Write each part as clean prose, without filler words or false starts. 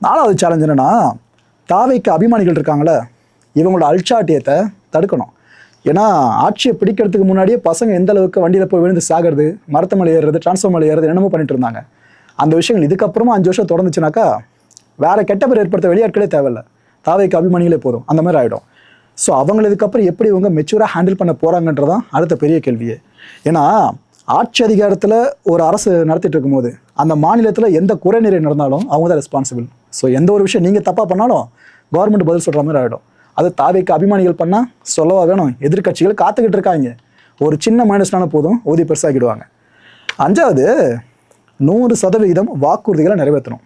4வது சேலஞ்ச் என்னன்னா, தாவைக்கு அபிமானிகள் இருக்காங்களே, இவங்களோட அல்சாட்டியத்தை தடுக்கணும். ஏன்னா ஆட்சியை பிடிக்கிறதுக்கு முன்னாடியே பசங்க எந்த அளவுக்கு வண்டியில் போய் விழுந்து சாகிறது, மரத்து மேலே ஏறுறது, டிரான்ஸ்ஃபார்மர் மேலே ஏறுறது என்னமோ பண்ணிட்டு இருந்தாங்க. அந்த விஷயங்கள் இதுக்கப்புறமா 5 வருஷம் தொடர்ந்துச்சுனாக்கா வேற கெட்ட பேர் ஏற்படுத்த வெளியாட்களே தேவையில்லை, தாவைக்கு அபிமானிகளே போதும், அந்த மாதிரி ஆகிடும். ஸோ அவங்க இதுக்கப்புறம் எப்படி இவங்க மெச்சூராக ஹேண்டில் பண்ண போகிறாங்கன்றதான் அடுத்த பெரிய கேள்வியே. ஏன்னா ஆட்சி அதிகாரத்தில் ஒரு அரசு நடத்திட்டு இருக்கும்போது அந்த மாநிலத்தில் எந்த குறைநிறை நடந்தாலும் அவங்க தான் ரெஸ்பான்சிபிள். ஸோ எந்த ஒரு விஷயம் நீங்கள் தப்பாக பண்ணாலும் கவர்மெண்ட் பதில் சொல்கிற மாதிரி ஆகிடும். அது தாவைக்கு அபிமானிகள் பண்ணால் சொல்லவா வேணும், எதிர்கட்சிகள் காத்துக்கிட்டு இருக்காங்க, ஒரு சின்ன மைனஸ்னால போதும் ஊதி பெருசாக்கிடுவாங்க. 5வது 100% வாக்குறுதிகளை நிறைவேற்றணும்.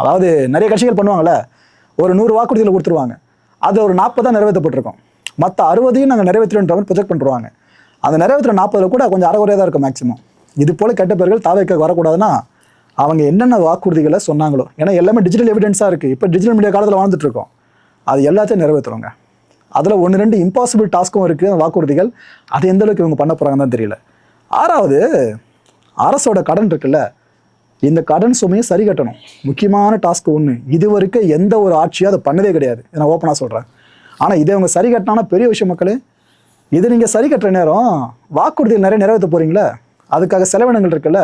அதாவது நிறைய கட்சிகள் பண்ணுவாங்கள்ல, ஒரு 100 வாக்குறுதிகளை கொடுத்துருவாங்க, அது ஒரு 40 தான் நிறைவேற்றப்பட்டிருக்கும், மற்ற 60ஐயும் நாங்கள் நிறைவேற்றுன்ற மாதிரி ப்ரொஜெக்ட் பண்ணுவாங்க. அந்த நிறைவேற்ற 40 கூட கொஞ்சம் அறகுறையாக தான் இருக்கும் மேக்ஸிமம். இது போல் கெட்ட பேர்கள் தாவைக்கு வரக்கூடாதுன்னா அவங்க என்னென்ன வாக்குறுதிகளை சொன்னாங்களோ, ஏன்னா எல்லாமே டிஜிட்டல் எவிடன்ஸாக இருக்குது, இப்போ டிஜிட்டல் மீடியா காலத்தில் வாழ்ந்துட்டு இருக்கோம், அது எல்லாத்தையும் நிறைவேற்றுறோங்க. அதில் 1-2 இம்பாசிபிள் டாஸ்க்கும் இருக்குது அந்த வாக்குறுதிகள், அது எந்த அளவுக்கு இவங்க பண்ண போகிறாங்கன்னு தான் தெரியல. 6வது அரசோட கடன் இருக்குல்ல, இந்த கடன் சுமையை சரி கட்டணும். முக்கியமான டாஸ்க் ஒன்று, இது வரைக்கும் எந்த ஒரு ஆட்சியும் அதை பண்ணதே கிடையாது, நான் ஓப்பனாக சொல்கிறேன். ஆனால் இதை அவங்க சரி கட்டினா பெரிய விஷயம் மக்களே. இது நீங்கள் சரி கட்டுற நேரம் வாக்குறுதிகள் நிறைய நிறைவேற்ற போகிறீங்களே, அதுக்காக செலவினங்கள் இருக்குல்ல,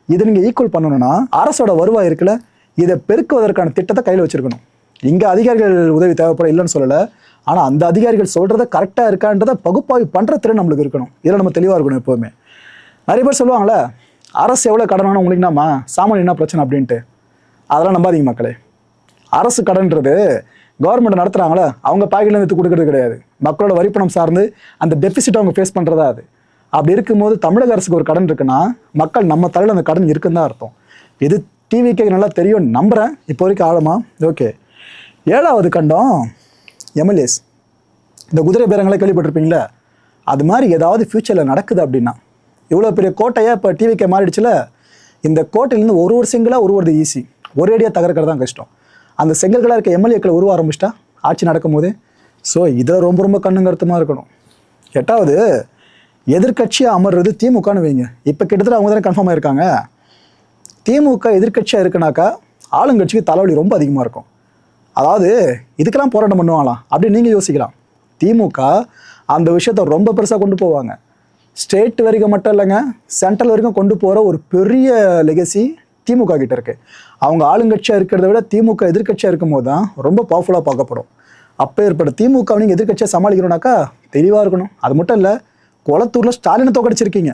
இதை நீங்கள் ஈக்குவல் பண்ணணும்னா அரசோட வருவாய் இருக்குல்ல, இதை பெருக்குவதற்கான திட்டத்தை கையில் வச்சுருக்கணும். இங்கே அதிகாரிகள் உதவி தேவைப்பட இல்லைன்னு சொல்லலை, ஆனால் அந்த அதிகாரிகள் சொல்கிறத கரெக்டாக இருக்கான்றதை பகுப்பாய்வு பண்ணுற திறன் நம்மளுக்கு இருக்கணும். இதில் நம்ம தெளிவாக இருக்கணும் எப்போவுமே. நிறைய பேர் சொல்லுவாங்களே, அரசு எவ்வளோ கடன் வேணும் உங்களுக்கு என்னம்மா, சாமானியம் என்ன பிரச்சனை அப்படின்ட்டு. அதெல்லாம் நம்பாதீங்க மக்களே. அரசு கடன்றது கவர்மெண்ட் நடத்துகிறாங்களே அவங்க பாக்கெட்லேருந்து எடுத்து கொடுக்கறது கிடையாது, மக்களோட வரிப்பணம் சார்ந்து அந்த டெபிசிட்டை அவங்க ஃபேஸ் பண்ணுறதா அது. அப்படி இருக்கும்போது தமிழக அரசுக்கு ஒரு கடன் இருக்குன்னா மக்கள் நம்ம தலையில் அந்த கடன் இருக்குன்னு தான் அர்த்தம். இது டிவிக்கு நல்லா தெரியும் நம்புகிறேன் இப்போ வரைக்கும் ஆழமா. ஓகே, 7வது கண்டம் எம்எல்ஏஸ். இந்த குதிரை பேரங்களை கேள்விப்பட்டிருப்பீங்களே, அது மாதிரி ஏதாவது ஃப்யூச்சரில் நடக்குது அப்படின்னா, இவ்வளோ பெரிய கோட்டையை இப்போ டிவிக்கே மாறிடுச்சுல, இந்த கோட்டையிலேருந்து ஒரு செங்கலாக உருவது ஈஸி, ஒரேடியாக தகர்க்கிறது தான் கஷ்டம். அந்த செங்கல்களாக இருக்க எம்எல்ஏக்களை உருவ ஆரம்பிச்சிட்டா ஆட்சி நடக்கும் போது. ஸோ இதை ரொம்ப ரொம்ப கண்ணுங்கருத்துமாக இருக்கணும். 8வது எதிர்கட்சியாக அமர்றது திமுகன்னு வைங்க. இப்போ கிட்டத்தட்ட அவங்க தானே கன்ஃபார்ம் ஆயிருக்காங்க. திமுக எதிர்கட்சியாக இருக்குனாக்கா ஆளுங்கட்சிக்கு தலைவலி ரொம்ப அதிகமாக இருக்கும். அதாவது இதுக்கெல்லாம் போராட்டம் பண்ணுவாங்களாம் அப்படின்னு நீங்கள் யோசிக்கலாம். திமுக அந்த விஷயத்த ரொம்ப பெருசாக கொண்டு போவாங்க. ஸ்டேட் வரைக்கும் மட்டும் இல்லைங்க, சென்ட்ரல் வரைக்கும் கொண்டு போகிற ஒரு பெரிய லெகசி திமுக கிட்ட இருக்குது. அவங்க ஆளுங்கட்சியாக இருக்கிறத விட திமுக எதிர்கட்சியாக இருக்கும் போது தான் ரொம்ப பவர்ஃபுல்லாக பார்க்கப்படும். அப்போ ஏற்பட்ட திமுக நீங்கள் எதிர்கட்சியாக சமாளிக்கணும்னாக்கா தெளிவாக இருக்கணும். அது மட்டும் இல்லை, கொளத்தூரில் ஸ்டாலினை தோக்கடிச்சிருக்கீங்க,